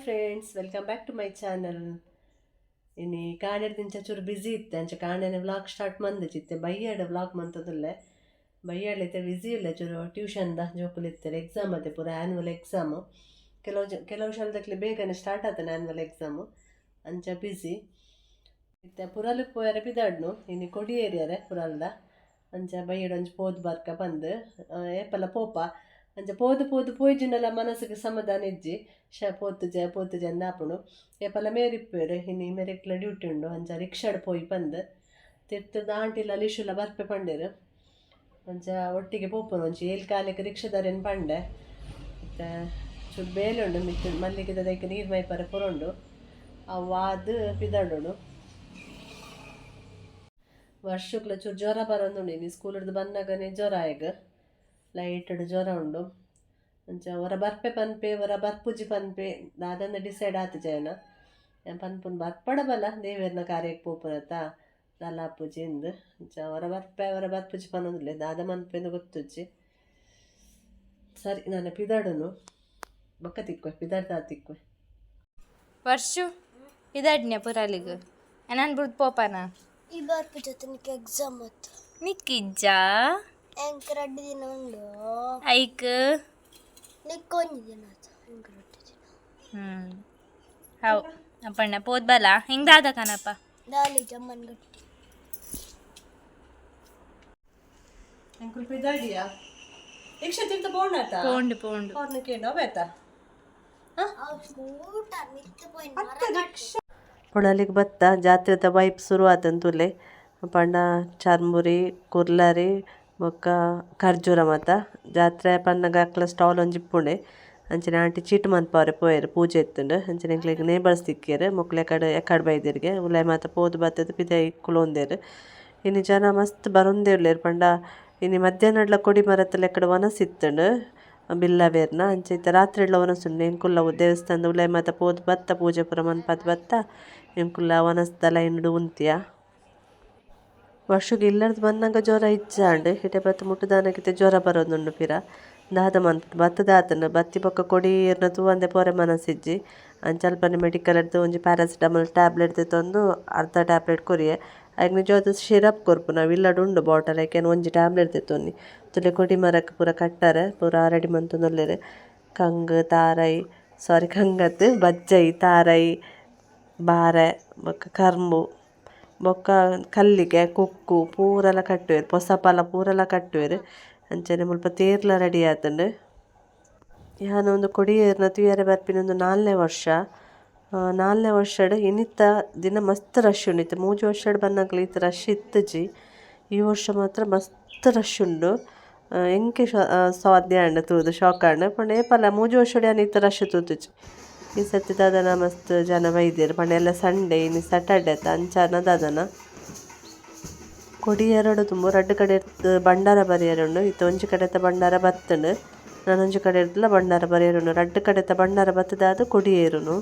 Friends, welcome back to my channel. ಇನ್ನು ಕಾಣೆಡ್ ದಿಂಚ ಚೂರು ಬ್ಯುಸಿ ಇತ್ತೆ ಅಂಚ ಕಾಣೆನ ವ್ಲಾಗ್ ಸ್ಟಾರ್ಟ್ ಮಂದಿಚಿತ್ತೆ ಬೈಯಾಡ ವ್ಲಾಗ್ ಮಂತದಲ್ಲೇ ಬೈಯಾಡ್ಲೈತೆ ಬ್ಯುಸಿ ಇಲ್ಲ ಚೂರು ಟ್ಯೂಷನ್ದ ಜೋಕುಲಿತ್ತಾರೆ ಎಕ್ಸಾಮ್ ಅದೇ ಪೂರ ಆ್ಯನ್ಯುವಲ್ ಎಕ್ಸಾಮು ಕೆಲವು ಶಾಲೆದಕ್ಲೆ ಬೇಗನೆ ಸ್ಟಾರ್ಟ್ ಆತಾನೆ ಆ್ಯನ್ಯುವಲ್ ಎಕ್ಸಾಮು ಅಂಚ ಬ್ಯುಸಿ ಇತ್ತೆ ಪುರಲಕ್ಕೆ ಪೋಯಾರೆ ಬಿದಾಡ್ನು ಇನ್ನು ಕೊಡಿ ಏರಿಯಾರೆ ಪುರಲ್ದ ಅಂಚ ಬೈಯಡ್ ಒಂಜಿ ಪೋದು ಬರ್ಕ ಬಂದು ಏಪಲ ಪೋಪ ಅಂಚ ಪೋದು ಪೋದು ಪೋಯ್ಜಿನಲ್ಲ ಮನಸ್ಸಿಗೆ ಸಮಾಧಾನ ಇಜ್ಜಿ ಪೋತುಜೆ ಅಂದಾಪುಣು ಏಪಲ ಮೇರಿಪ್ಪೇರು ಇನ್ನು ಮೇರೆಕ್ಲ ಡ್ಯೂಟಿ ಉಂಡು ಅಂಚ ರಿಕ್ಷಾಡ್ ಪೋಯಿ ಬಂದು ತಿರ್ತದ ಆಂಟಿಲ ಲಿಶುಲ ಬರ್ಪೆ ಪಂಡೇರು ಅಂಚ ಒಟ್ಟಿಗೆ ಪೋಪುನು ಒಂಚಿ ಏಳು ಕಾಲಕ್ಕೆ ರಿಕ್ಷಾದಾರೇನು ಪಂಡೆ ಮತ್ತು ಚೂರು ಬೇಲೆ ಉಂಡು ಮಿತ್ತು ಮಲ್ಲಿಗೆದಕ್ಕೆ ನೀರು ಮೈಪರೆ ಪುರಂಡು ಅವು ಅದು ಪಿದಾಡೋಡು ವರ್ಷಕ್ಲ ಚೂರು ಜ್ವರ ಬರೋದುಂಡು ಇನ್ನು ಸ್ಕೂಲ್ ಹಿಡ್ದು ಬಂದಾಗನೇ ಜ್ವರ ಈಗ ಲೈಟ್ ಜ್ವರ ಉಂಡು ಅಂಚ ಹೊರ ಬರ್ಪೆ ಪನ್ಪೆ ಹೊರ ಬರ್ಪುಜಿ ಪನ್ಪೆ ದಾದಂದ ಡಿಸೈಡ್ ಆತು ಜಯನ ಪನ್ಪುನ್ ಬರ್ಪಡಬಲ್ಲ ದೇವೇರ್ನ ಕಾರ್ಯಕ್ಕೆ ಪೋಪುನತ್ತ ದಾಲ ಪೂಜೆಂದು ಅಂಚ ಹೊರ ಬರ್ಪುಜಿ ಪನ್ನೊಂದಿಲ್ಲ ದಾದ ಮನ್ಪೆಂದು ಗೊತ್ತುಜ್ಜಿ ಸರಿ ನಾನು ಪಿದಾಡನು ಬೊಕ್ಕ ತಿಕ್ವೆ ಪಿದಾಡ್ತಾ ತಿಕ್ವೆ ವರ್ಷು ಇದಾಡ್ನ್ಯ ಪುರಾಲಿಗು ನಾನು ಬಿಡ್ದು ಪೋಪನ ಈ ಬರ್ಪು ಜೊತೆ ನಿಕ್ಕೆ ಎಕ್ಸಾಮ್ ಆಯ್ತು ನಿಕ್ಕಿಜ್ಜ ಎಂಕ್ 2 ದಿನ ಉಂಡು ಐಕ್ ನಿಕ್ಕ 1 ದಿನ ಆಯ್ತು ಎಂಕ್ 2 ದಿನ ಹೌ ಅಪ್ಪಣ್ಣ ಪೋದ್ಬಲ ಹಿಂಗಾದ ಕಣಪ್ಪ ದಾಲಿ ಜಮ್ಮನ್ ಗಟ್ಟಿ ಅಂಕುಲ್ ಪಿದಾಡಿಯಾ ಯಕ್ಷ ತೀರ್ಥ ಬೋಣಾತ ಪೋಂಡು ಅವ್ರನ್ನ ಕೇಳೋ ಬೇತಾ ಊಟ ಮಿತ್ತು ಪೋಯ್ನ ಪುಣಲಿಗೆ ಬತ್ತ ಜಾತ್ರೆದ ವೈಪ್ ಶುರು ಆತಂತುಲೆ ಪಂಡ ಚರ್ಮುರಿ ಕುರ್ಲಾರಿ ಬೊಕ್ಕ ಖರ್ಜೂರ ಮತ ಜಾತ್ರೆ ಪನ್ನಗ ಅಕ್ಲ ಸ್ಟಾಲ್ ಒಂಜಿಪ್ಪುಂಡೆ ಅಂಚನೆ ಆಂಟಿ ಚೀಟ್ ಮನ್ಪವ್ರೆ ಪೋಯರು ಪೂಜೆ ಎತ್ತುಂಡು ಅಂಚನೆ ಎಂಕ್ಲೆಗ್ ನೇಬರ್ಸ್ ತಿಕ್ಕಿಯರು ಮೊಕ್ಲೆ ಎಕಡೆ ಬೈದಿರ್ಗೆ ಉಲಾಯ್ ಮಾತ ಪೋದು ಬತ್ತದ ಪಿದೆ ಕುಲೊಂದೇರು ಇನ್ನು ಜನ ಮಸ್ತ್ ಬರೊಂದೇ ಉಳ್ಳೇರು ಪಂಡ ಇನ್ನು ಮಧ್ಯಾಹ್ನಡ್ಲ ಕೊಡಿ ಮರತ್ತಲ್ಲ ಎಕಡೆ ಒನಸಿತ್ತುಂಡು ಬಿಲ್ಲವೇರ್ನ ಅಂಚೆ ಇತ್ತ ರಾತ್ರಿ ಎಲ್ಲ ಒನಸುಂಡು ಎಂಕುಲ್ಲ ದೇವಸ್ಥಾನದ ಉಲಾಯ್ ಮಾತ ಪೋದು ಬತ್ತ ಪೂಜೆ ಪುರ ಮನ್ಪತ್ ಬತ್ತ ಎಂಕುಲ್ಲ ಒನಸ್ದಲ ಎನ್ನುಡು ಉಂತಿಯ ವರ್ಷಕ್ಕೆ ಇಲ್ಲರ್ದು ಬಂದಾಗ ಜ್ವರ ಇಚ್ಚಾಂಡು ಹಿಟೆ ಬತ್ತು ಮುಟ್ಟದಾನಕ್ಕಿಂತ ಜ್ವರ ಬರೋದುಂಡು ಪಿರ ದಾದ ಮನ್ಪುಟ್ಟು ಬತ್ತದಾತನು ಬತ್ತಿ ಪಕ್ಕ ಕೊಡಿ ಏರ್ನ ತೂವಂದೆ ಪೊರೆ ಮನಸ್ಸಿಜ್ಜಿ ಅಂಚಲ್ಪನೆ ಮೆಡಿಕಲ್ ಇಡ್ದು ಒಂಜಿ ಪ್ಯಾರಾಸಿಟಮಲ್ ಟ್ಯಾಬ್ಲೆಟ್ ತಂದು ಅರ್ಧ ಟ್ಯಾಬ್ಲೆಟ್ ಕೊರಿಯೆ ಆಯ್ಕೆ ಜೋತು ಸಿರಪ್ ಕೊರ್ಪು ನಾವು ಇಲ್ಲಡು ಉಂಡು ಬಾಟಲ್ ಯಾಕೆನು ಒಂಜಿ ಟ್ಯಾಬ್ಲೆಟ್ ತೆತ್ತೊನ್ನಿ ತುಲೆ ಕೊಡಿ ಮರಕ್ಕೆ ಪೂರ ಕಟ್ಟಾರೆ ಪೂರ ರೆಡಿ ಮಂತೊಂದುಲ್ಲೆರೆ ಕಂಗತ್ ಬಜ್ಜೈ ತಾರೈ ಬಾರೆ ಬೊಕ್ಕ ಕರ್ಮು ಬೊಕ್ಕ ಕಲ್ಲಿಗೆ ಕೊಕ್ಕು ಪೂರೆಲ್ಲ ಕಟ್ಟುವೆರು ಪೊಸಪಲ ಪೂರೆಲ್ಲ ಕಟ್ಟುವೆರು ಅಂಚನೆ ಮುಲ್ಪ ತೇರ್ಲ ರೆಡಿ ಆತಂಡು ಯಾನು ಒಂದು ಕೊಡಿಯೇರ್ನ ತುಯಾರೆ ಬರ್ಪಿನೊಂದು 4ನೇ ವರ್ಷಡ್ ಇನ್ನಿತ್ತ ದಿನ ಮಸ್ತ್ ರಶ್ ಉಂಡಿತ್ತು 3 ವರ್ಷಡ್ ಬಂದಾಗಲಿ ಇತ್ತು ರಶ್ ಇತ್ತಜಿ ಈ ವರ್ಷ ಮಾತ್ರ ಮಸ್ತ್ ರಶ್ ಉಂಡು ಎಂಕೆ ಸಾಧ್ಯ ಅಂಡ ತೂದು ಶಾಕ್ ಅಂಡ ಪಂಡ ಏಪಲ 3 ವರ್ಷಡ್ ಯಾನು ಇತ್ತು ರಶ್ ತೂತುಜಿ ಈ ಸತಿ ದಾದನ ಮಸ್ತ್ ಜನ ಬೈದಿರು ಪಂಡ ಎಲ್ಲ ಸಂಡೇ ಇನ್ನು ಸ್ಯಾಟರ್ಡೆ ಅತ್ತ ಅಂಚಾನ ದಾದನ ಕೊಡಿ ಎರಡು ತುಂಬ 2 ಕಡೆ ಬಂಡಾರ ಬರೆಯರುಂಡು ಇತ್ತು ಒಂಜಿ ಕಡೆತ ಬಂಡಾರ ಬತ್ತುಂಡು ನಾನೊಂಜಿ ಕಡೆ ಇರ್ದಲ್ಲ ಬಂಡಾರ ಬರೆಯರುಂಡು 2 ಕಡೆತ ಬಂಡಾರ ಬತ್ತದಾದ ಕೊಡಿ ಏರುನು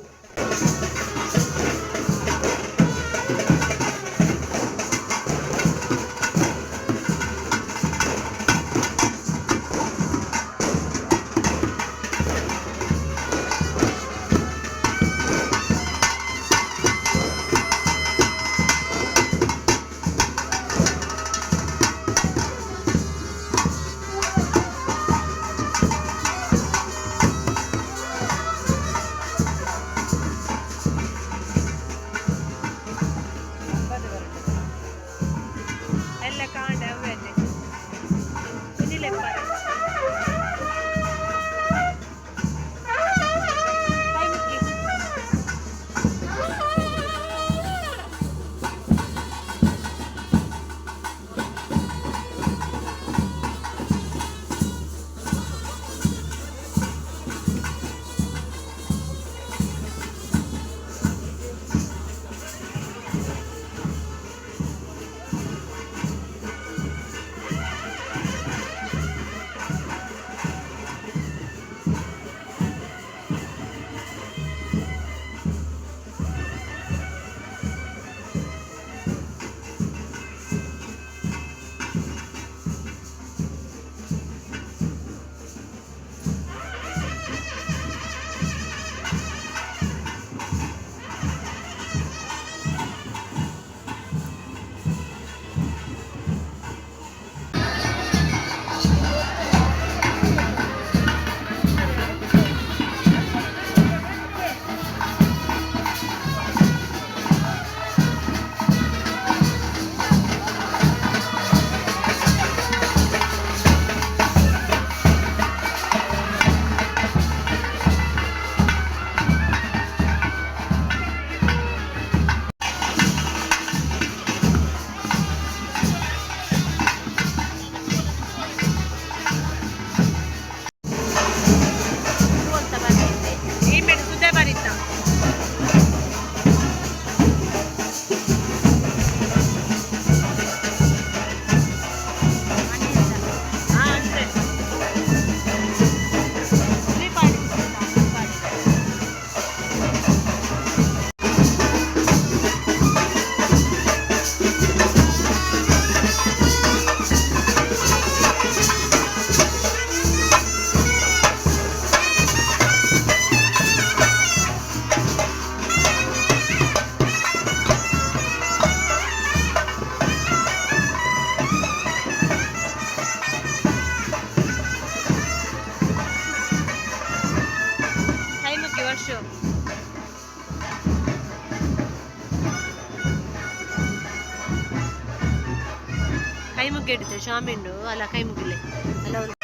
ಶೋ. ಕೈ ಮುಗ್ಗೆ ಇಡ್ತೇವೆ ಶಾಮಿಂಡು ಅಲ್ಲ ಕೈ ಮುಗಿಲೆ ಅಲ್ಲ ಒಂದು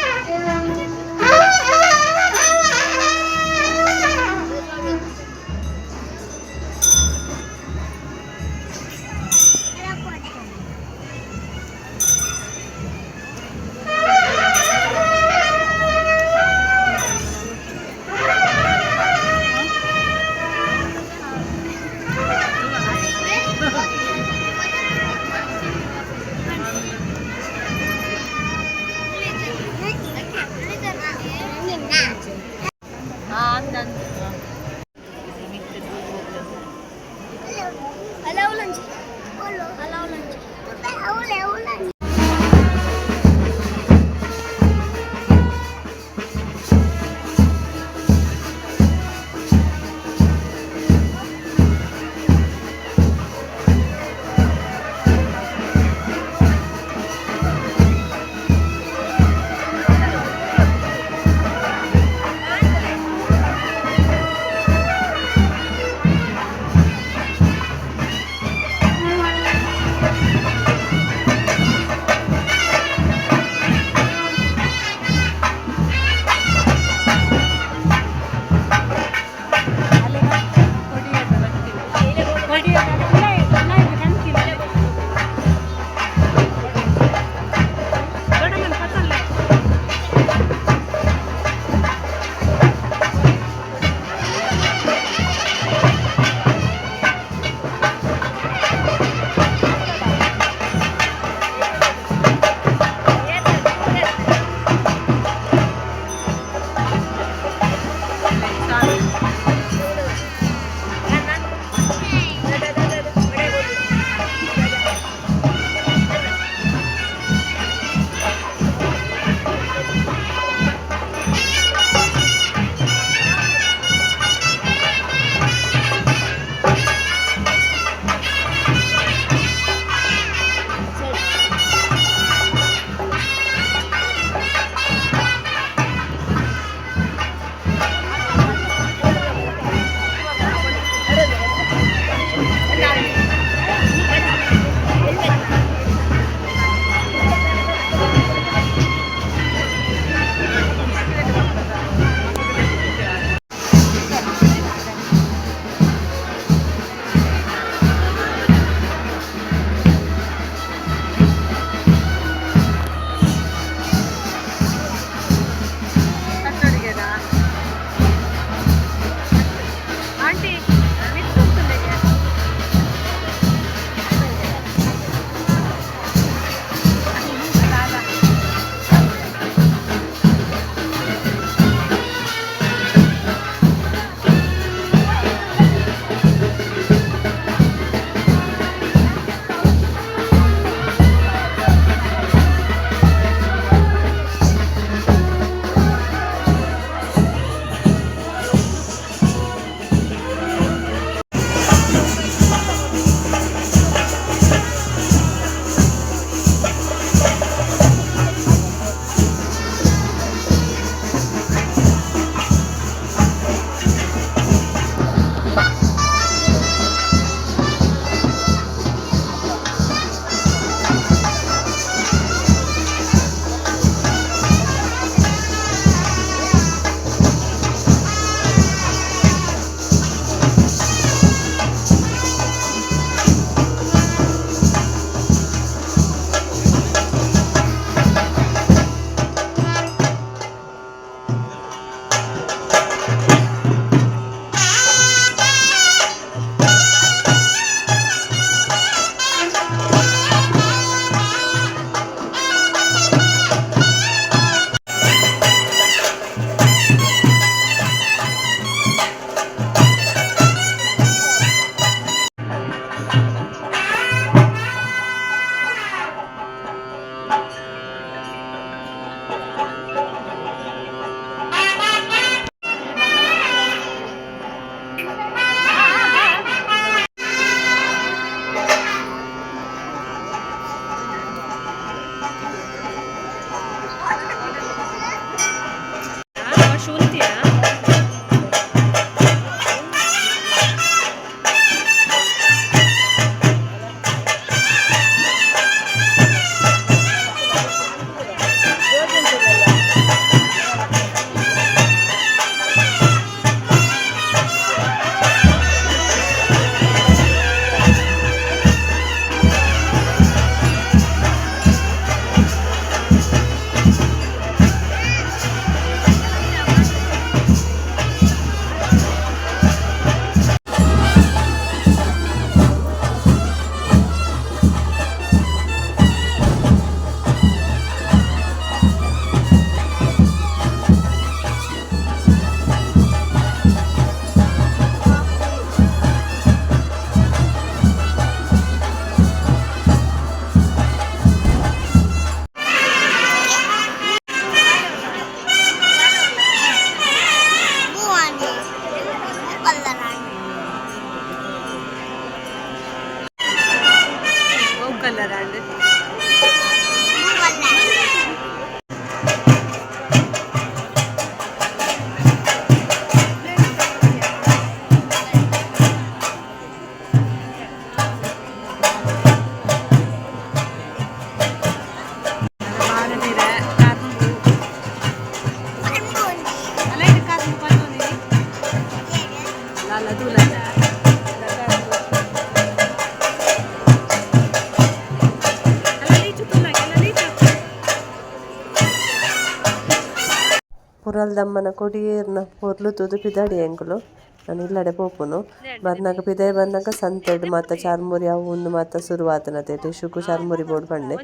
ಪುರಲ್ದಮ್ಮನ ಕೊಡಿಯರ್ನ ಪೊರ್ಲು ತೂದು ಪಿದಾಡಿ ಎಂಕುಲು ನಾನು ಇಲ್ಲಡೆ ಪೋಪುನು ಬರ್ನಾಗ ಪಿದಾಯ ಬಂದಾಗ ಸಂತೆಡ್ ಮಾತ ಚಾರ್ಮುರಿ ಅವು ಒಂದು ಮಾತ ಶುರುವಾತನತೆ ಟಿಶುಕು ಚಾರ್ಮುರಿ ಬೋರ್ಡ್ ಪಂಡೆ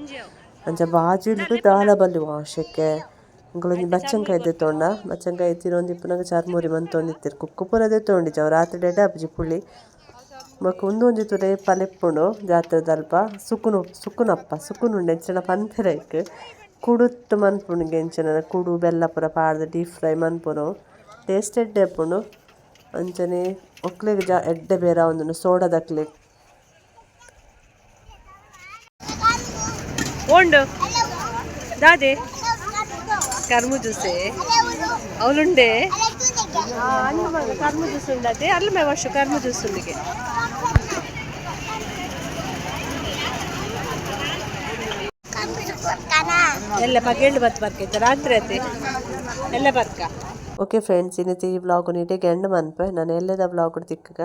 ಅಂಚ ಬಾಜಿಲ್ಡು ದಾಲ ಬಲ್ಲಿ ವಾಶಕ್ಕೆ ಇಂಗಳೊಂದು ಬಚ್ಚಂಕಾಯಿ ಎದ್ದೆತ್ತೊಂಡ ಬಚ್ಚಂಕಾಯಿ ತಿರೊಂದು ಇಪ್ಪನಾಗ ಚಾರ್ಮುರಿ ಮಂತೊಂದಿತ್ತಿರು ಕುಕ್ಕು ಪುರ ಎದ್ದೆತ್ತೊಂಡಿಜ ಅವು ರಾತ್ರಿ ಡೆಡ ಅಪ್ಪಜಿ ಪುಳಿ ಮಕ್ಕ ಒಂದೊಂದಿತ್ತು ರೇಪ ಲೆಪ್ಪುಂಡು ಜಾತ್ರೆದಲ್ಪ ಸುಕ್ಕುನುಂಡೆ ಎಂಚಿನ ಪಂಪೆರೈಕ್ ಕುಡುತ್ತು ಮನ್ಪುಣಿಗೆ ಎಂಚಿನ ಕುಡು ಬೆಲ್ಲ ಪುರ ಪಾಡ್ದು ಡೀಪ್ ಫ್ರೈ ಮನ್ಪುನು ಟೇಸ್ಟ್ ಎಡ್ಡೆ ಎಪ್ಪುಂಡು ಅಂಚನೆ ಒಕ್ಲೆಗ್ ಎಡ್ಡೆ ಬೇರೆ ಒಂದು ಸೋಡಾ ದಕ್ಲೆ ಓಂಡು ದಾದೆ ಕರ್ಮು ಜ್ಯೂಸೆ ಅವಳುಂಡೆ ಅನ್ನ ಮಗ ಕರ್ಮು ಜ್ಯೂಸ್ ಉಂಡದೆ ಅಲ್ಲ ಮೇ ವರ್ಷ ಕರ್ಮು ಜ್ಯೂಸ್ ಉಂಡಿಗೆ ಎಲ್ಲ ಪಗೇಂಡು ಬತ್ ಬರ್ಕೈತೆ ರಾತ್ರಿ ಅತಿ ಎಲ್ಲ ಬರ್ಕ ಓಕೆ ಫ್ರೆಂಡ್ಸ್ ಇನ್ನಿತ್ತು ಈ ವ್ಲಾಗ್ ನೀಟೆ ಎಂಡ್ ಮನ್ಪೆ ನಾನು ಎಲ್ಲದ ವ್ಲಾಗ್ ತಿಕ್ಕಗ